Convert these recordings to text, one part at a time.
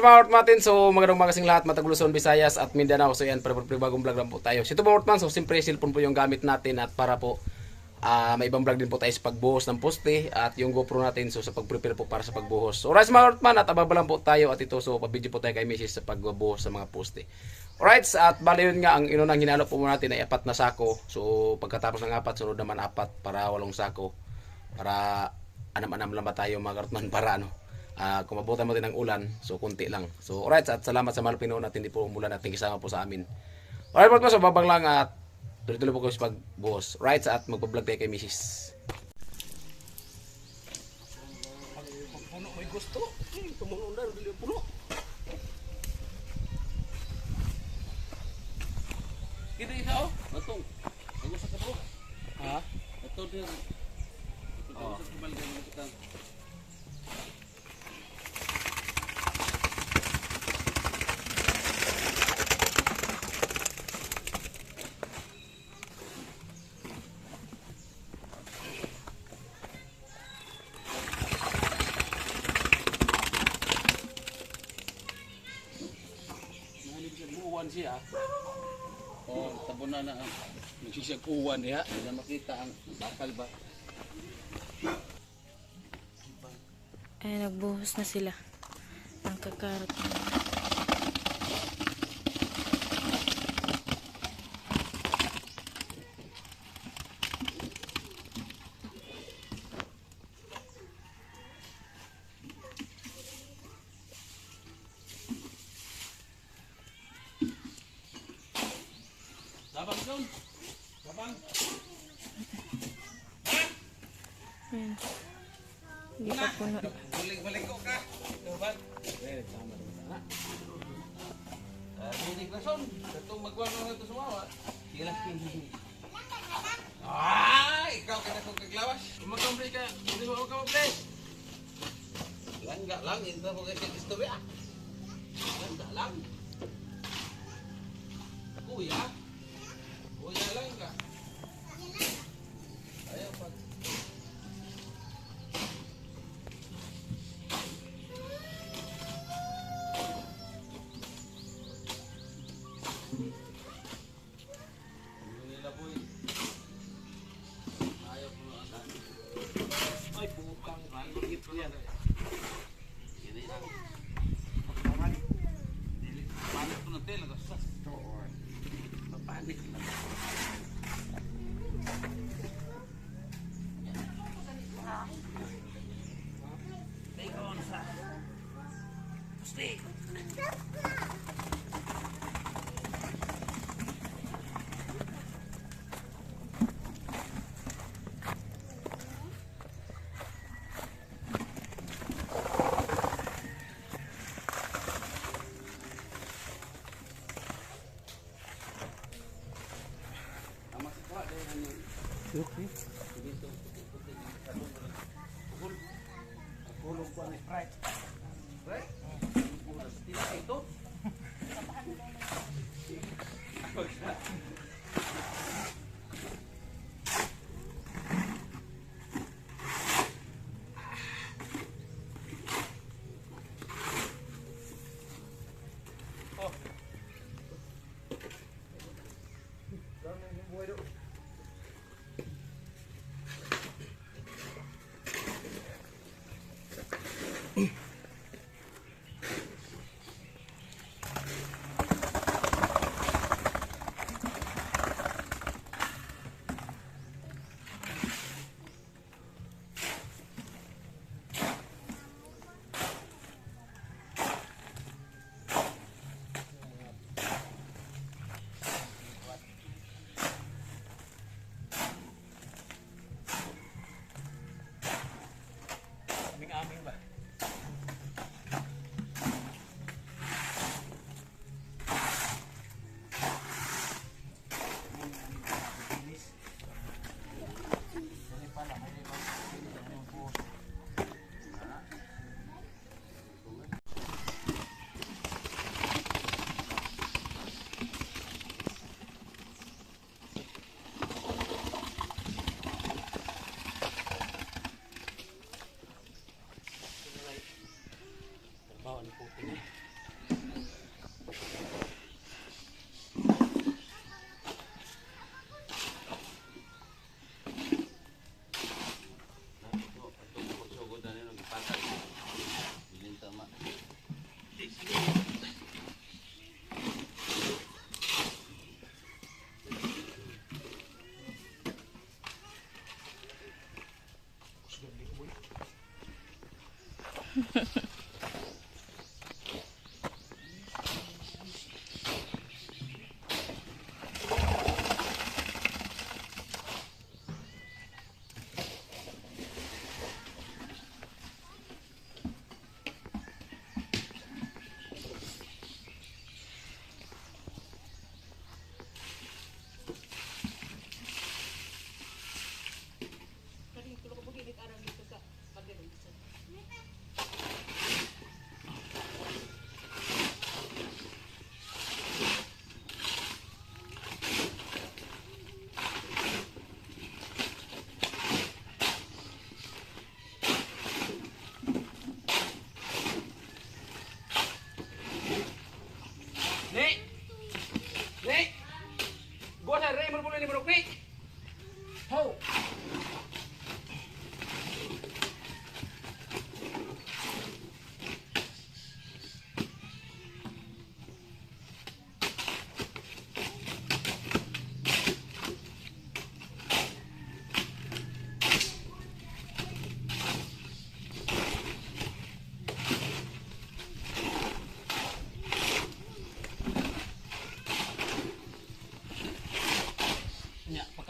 mga Hortmatin, so magandang magasing lahat, Matag Luzon, Visayas at Mindanao. So yan, para bagong vlog lang po tayo. So ito po Hortman, so siyempre cellphone po yung gamit natin at para po may ibang vlog din po tayo sa pagbuhos ng poste at yung GoPro natin so sa pag-prepare po para sa pagbuhos. So alright mga Hortman, at ababalan po tayo at ito so pabidyo po tayo kay Mrs. sa pagbuhos sa mga poste. Alright, at bali yun nga, ang inunang hinalo po natin ay 4 na sako. So pagkatapos ng 4, sunod naman 4 para 8 sako. Para anam-anam lang ba tayo mga Hortman para ano. Kung mabutan mo din ng ulan, so kunti lang. So alright, at salamat sa mahal Pinoon at hindi po umulan at kisama po sa amin. Alright mga Hortman, so babang lang at tuloy-tuloy po ko sa pagbuhos. Right, at magpa-vlog tayo kay Mrs. Puno may gusto. Tumulo na, dili puno. Kita isa oh. Matong. Ang gusto ka bro. Ha? Ito din. Ito sa balde mo kita. Siya. Oh, tabunan na ang nagsisiyag uwan niya. Hindi na makita ang bakal ba. Ay, nagbuhos na sila ng kakarot. Labang doon. Labang. Ayan. Hindi pa puno. Balik ko ka. Labang. Eh, tama na. Hindi klason. Ito magwano na ito sumawa. Sige lang. Ikaw ka na kong kaglawas. Kumakambre ka. Hindi mo ako kambre. Langga lang. Hindi mo kasi istorya. Langga lang. Kuya. Kuya lang ka. Ayaw pa. Nila boy. Ayaw po na asan. Ay, putang. Maligit ko yan. Hindi lang. Panik ko na tela. Oo. Panik na. Take on sa. Stay. Okay. Kulog ko ang Sprite. Sprite? Tidak itu.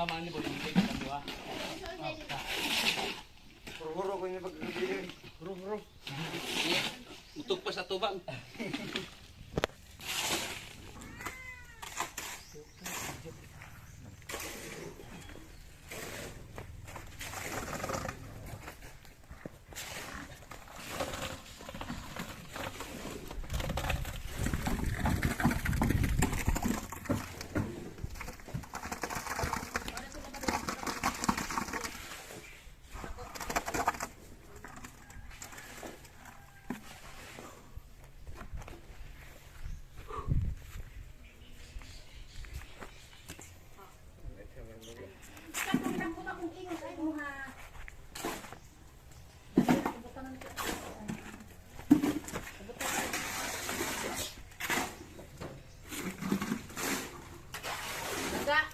kaman ni boleh kita dua. Huro-huro ko yung pagkakabili. Huruf. Utuk pa sa tubang.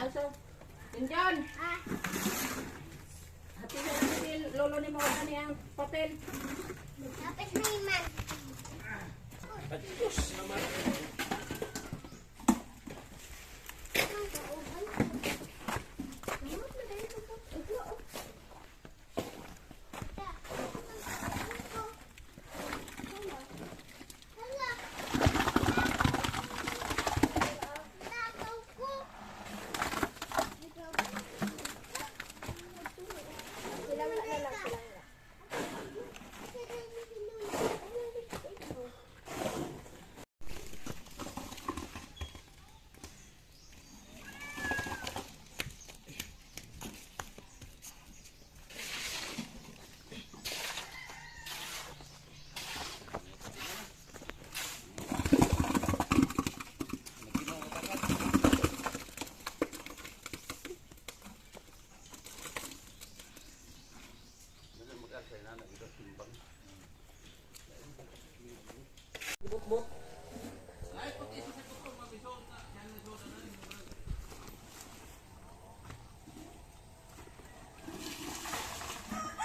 Also, John. Hati na natin lolo ni mo ani ang papel. Tapos na iman. Aduh, naman.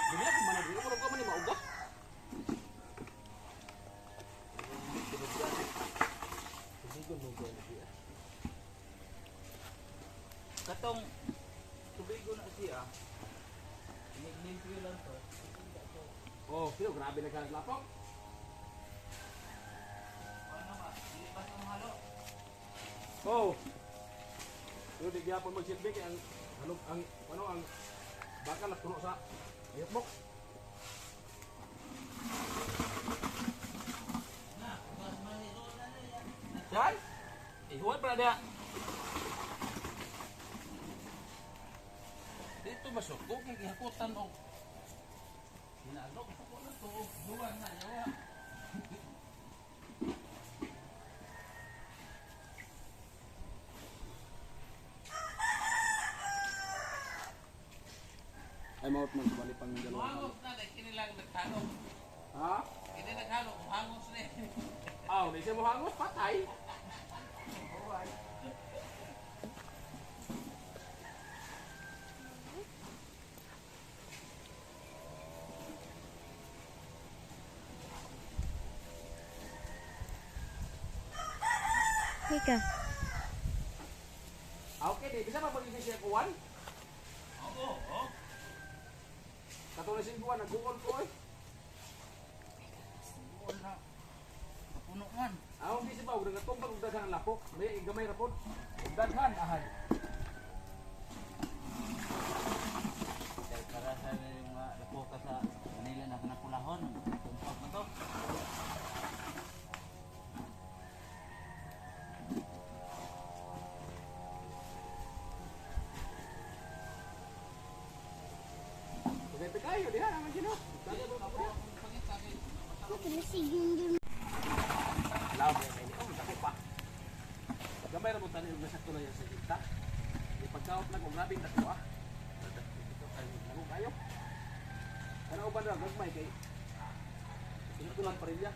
Bila ke mana dulu? Kalau kau mana mau gak? Katong tubigo na siya. Limpyo lang to. Oh, pero grabe na ka lapok. Ano ba? Hindi ba itong halo? Oh. Pero di gyapon magsilbi kay ang halog ang ano ang bakal na puno sa ayok mo. Yan. Ihuwat pa na dia. Dito masuk ko kay gihakutan og hinalok ko na to. Duwan na yawa. Ay maot man bali pang dalawa. Hangos na dahil kinilang naghalo. Ha? Hindi naghalo, hangos na eh. Aw, di siya mo hangos patay. Mika. Okay, di bisa pa pag siya kuwan. Oo. Katulad sin kuwan nagukol ko eh. Buwan na. Puno man. Aw, di siya ba ug nagatumbag og daghan ang lapok. May gamay ra pod. Daghan ahay. Dahil para sa yung lapo ka sa Manila na kanapulahon. Tumpak na to. Pagay kayo diha naman sino. Law ba kay oh, dako pa. Gamay ra mo tani og nasakto na yan sa kita. Di pagkaot lang og grabing dako ah. Dako kayo. Ano ba na gagmay kay ito lang parilya.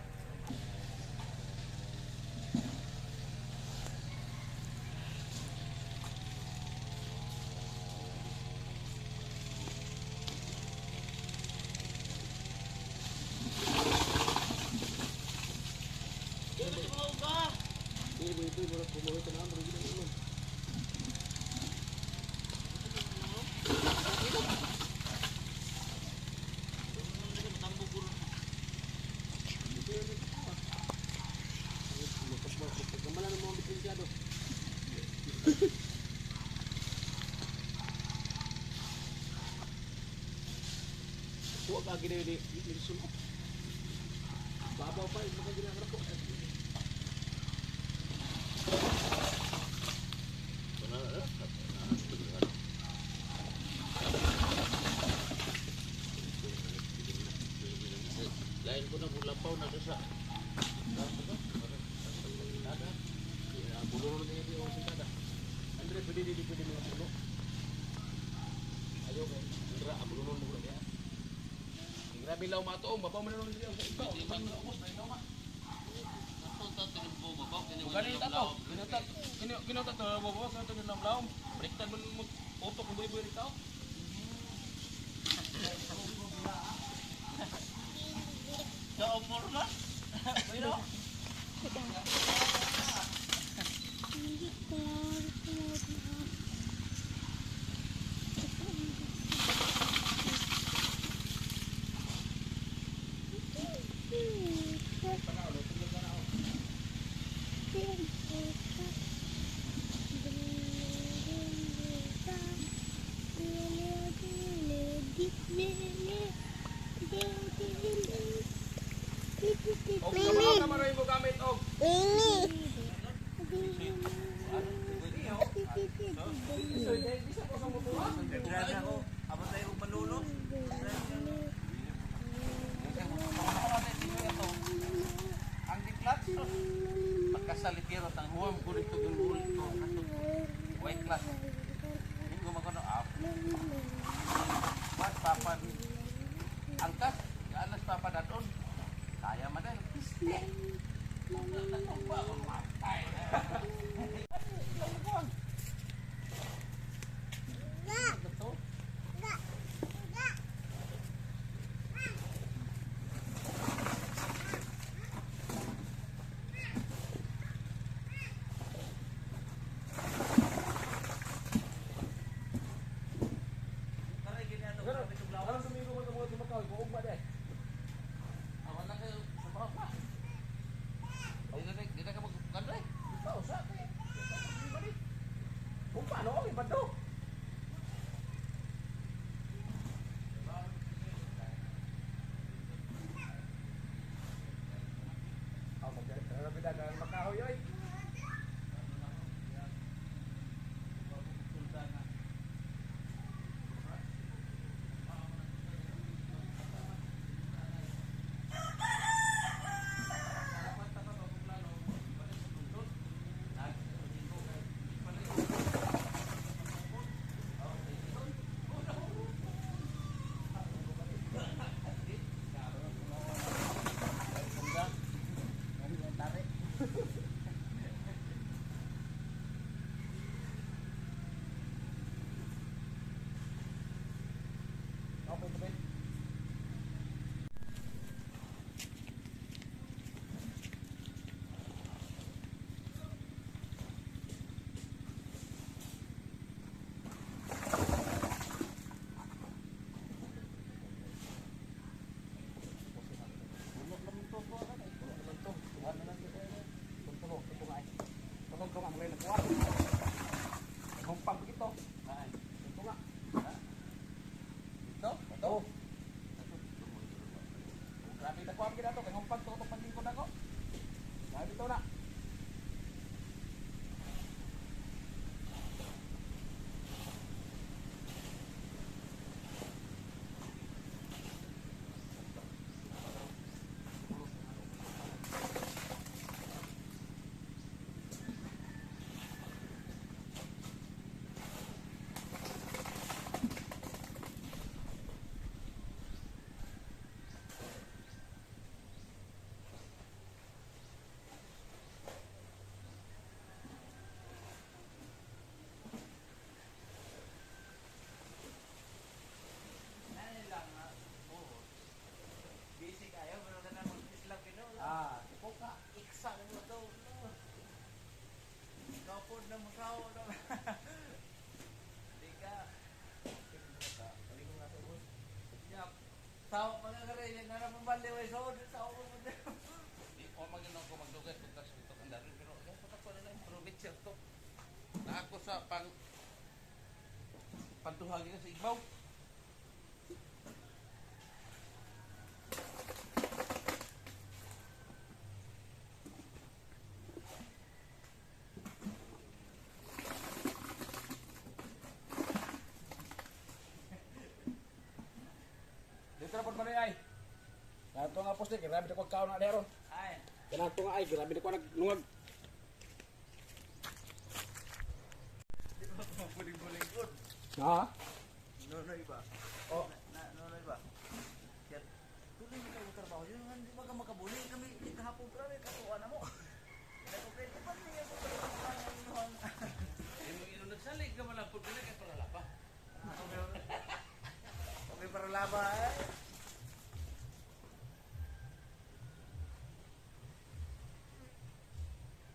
Ibu-ibu murah kumuha ka na ang rin gini di sunod. Babaw pa yung mga ginagawa ko. Lain ko na bulapaw na sa. Buluro niya yung singkada. Andre, pwede mga pulo. Ayaw kay Andra, buluro mo lang yan. Grabe law matoong, babaw man nun siya sa ikaw. Di man ubos na ikaw ma. Ganito to. Ginota to, babaw sa to ng laom. Baliktad mo mo utok ng buhay-buhay ikaw. Sa opor na. Pero Og kamao na maray mo gamit og. Dran ako, amo tayo manulog. Ang diklat pagkasalikiro tang huwam ko dito yung ulit ko white class. Hindi ko magkano up. Mas papan angkas, alas papa daton. Kaya man piste. Alam sa minggo mo tumuot makaw, buog ba de? Awan na kayo sa bawah pa. Di na ka magkano eh. Ikaw sa kay. Kung paano ako ibado? Ako magkano ka makahoy oy. Okay, okay. Kumpang begitu. Ito nga. Ito? Ito. Grabe na kuwam kita to. Kaya kumpang to. Panlingkod ako. Grabe ito na. Busy kayo, pero na mag-islang Pinoy. Ah, ito ka. Iksa mo daw. Kapod na musaw na. Di ka. Yap. Tao pa nga kare, yan na pambali way so, tao mo mo. Di ko magino ko magdugat kung tas ito kan dari pero ya patak ko na lang provincial to. Na ako sa pantuhagi sa Igbaw. na po man ay. Kanto nga poste, grabe na ko kaon na deron. Ay. Kanto nga ay, grabe na ko naglungag. Buling-buling good. Ha? Nonoy ba? Oh, Nonoy ba? Yan. Tuloy mo kayo trabaho. Yung hindi ba ka makabuling kami kahapon grabe katuwa na mo. Nagpapwede pa niya ko yung nagsalig ka malang pud kay para laba. Okay para laba.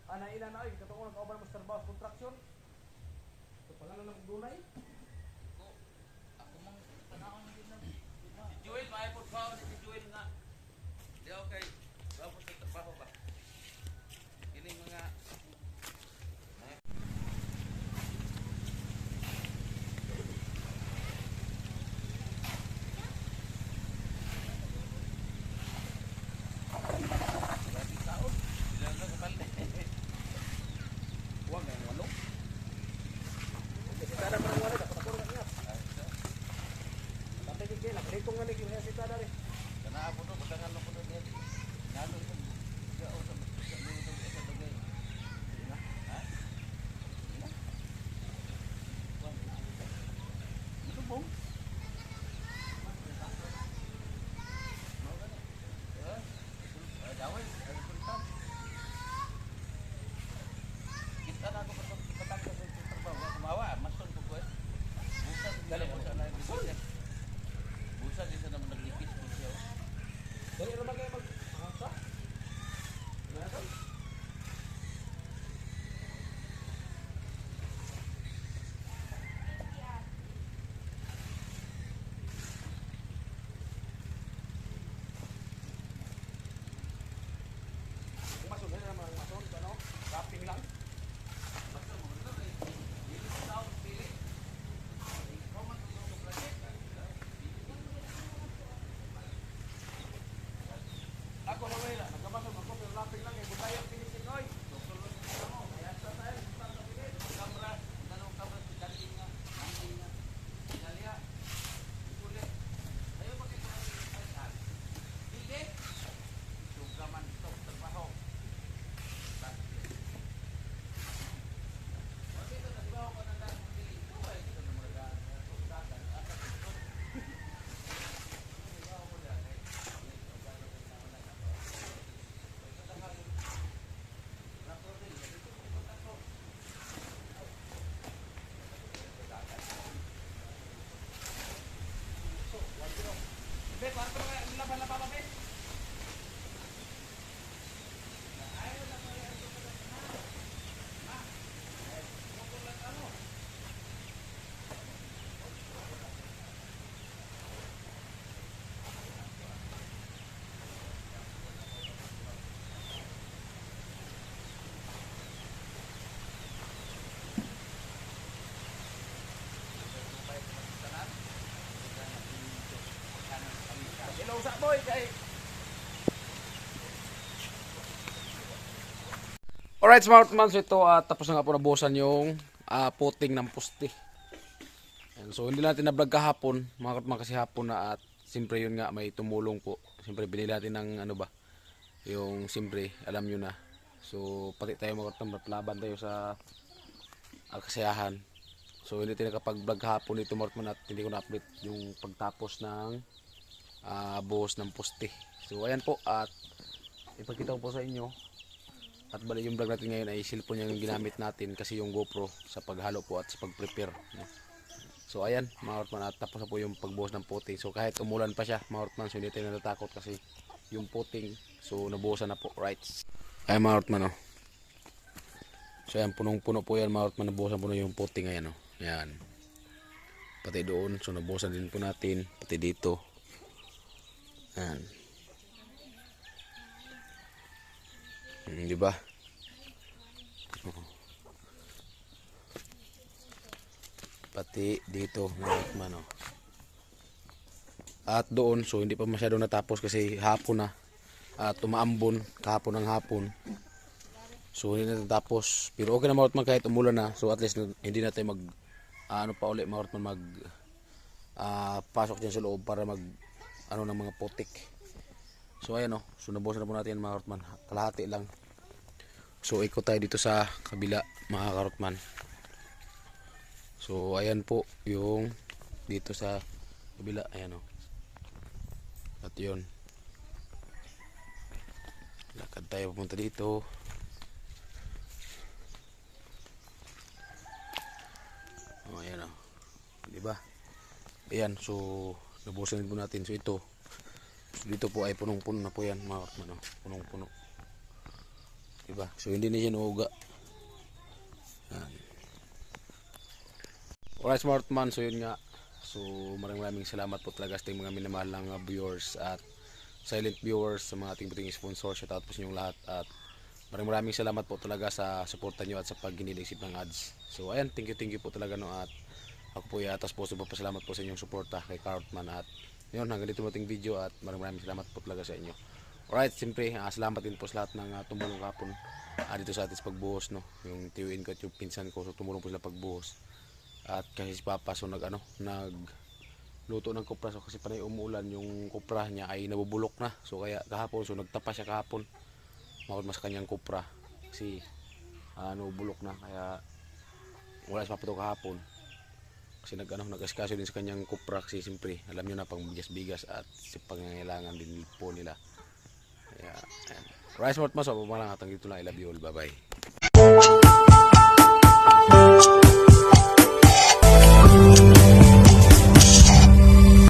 ana ina na ay, katong ko kauban mo sa trabaho construction. So pala na nang dunay. Ako mang tanawon din na. Si Joel ba ay pud pa si Joel nga. Di okay. Tapos sa trabaho ba? Kini mga Wag ang walo. Kasi tada pa ng walo, dapat ako rin nga. Tapi kikil, nakalitong nga naging si tada rin. kana ako no batangan ko no niya. Nalo ko. Ya o sa dugay. Ha? Ito bong. Dawai, sultan. Kita na ako patang sa trabaho, kumawa, mason ko ko. Busa dali mo sa na. Busa di sa naman naglikis ko siya. Dali naman kayo mag-hangsa. Masun na naman, masun, ano? Wrapping lang. Ako na wala, nagkabaso ako pero wrapping lang eh, butayang finishing oy. Kamera, nanong kamera si daling nga, nanding nga. Dalia. Uli. Ayo pakai kamera. Sige. Sugaman to trabaho. Wala ito na trabaho ko nang dahil hindi. Ito ay ito na mga dagan. Asa ito. Trabaho ko dahil. Be, kwarto nga, laban-laban pa be. Hello sa boy kay. Alright, smart man, so ito tapos na nga po nabusan yung puting ng poste. Ayan, so hindi natin na-vlog kahapon, mga kasi hapon na at siyempre yun nga may tumulong po. Siyempre binili natin ng ano ba, yung siyempre alam nyo na. So pati tayo mga laban tayo sa kasiyahan. So hindi tayo nakapag-vlog kahapon ito Martman at hindi ko na-update yung pagtapos ng buhos ng poste. So ayan po at ipakita ko po sa inyo at bali yung vlog natin ngayon ay cellphone yung ginamit natin kasi yung GoPro sa paghalo po at sa pag-prepare, no? So ayan mga Hortman at tapos na po yung pagbuhos ng puti. So kahit umulan pa siya mga Hortman, so hindi tayo natatakot kasi yung puting so nabuhusan na po, right? Ayan mga Hortman, oh. So ayan punong-puno po yan mga Hortman, nabuhusan po na yung puting ngayon, oh. Ayan. Pati doon, so nabuhusan din po natin pati dito. Ayan. Di ba? Pati dito man, oh. At doon, so hindi pa masyadong natapos kasi hapon na. At tumaambon kahapon ng hapon. So hindi na natapos. Pero okay na Marotman kahit umulan na. So at least hindi na tayo mag ano pa ulit Marotman mag pasok dyan sa loob para mag ano ng mga putik. So ayan so nabusan na po natin mga karotman, kalahati lang. So ikot tayo dito sa kabila mga karotman. So ayan po yung dito sa kabila, ayan at yun, lakad tayo pupunta dito. Ayan diba, ayan. So nabusan din po natin. So ito, so dito po ay punong-puno na po yan mga karotman, punong-puno, diba? So hindi na siya nauga. Alright smart man, so yun nga. So maraming salamat po talaga sa ating mga minamahal ng viewers at silent viewers, sa mga ating buting sponsor. Shout out po sa inyong lahat at maraming salamat po talaga sa suporta nyo at sa pag-inilisip ng ads. So ayan, thank you po talaga at ako po atas po pasalamat po sa inyong suporta kay Cartman. At yun, hanggang dito ating video at maraming salamat po talaga sa inyo. Alright, siyempre salamat din po sa lahat ng tumulong kapon dito sa ating pagbuhos, yung tiyuin ko at yung pinsan ko, so tumulong po sila pagbuhos. At kasi si Papa so nagluto ng kupra, so kasi panay umuulan yung kupra niya ay nabubulok na, so kaya kahapon so nagtapa siya kahapon makot mas kanyang kupra kasi nabubulok na, kaya wala si Papa to kahapon kasi nag-askaso din sa kanyang kupra kasi siyempre alam niyo na pang bigas at sa pangangailangan din po nila. Kaya ayan. Rice Mart Mas, maraming dito lang, I love you all, bye bye.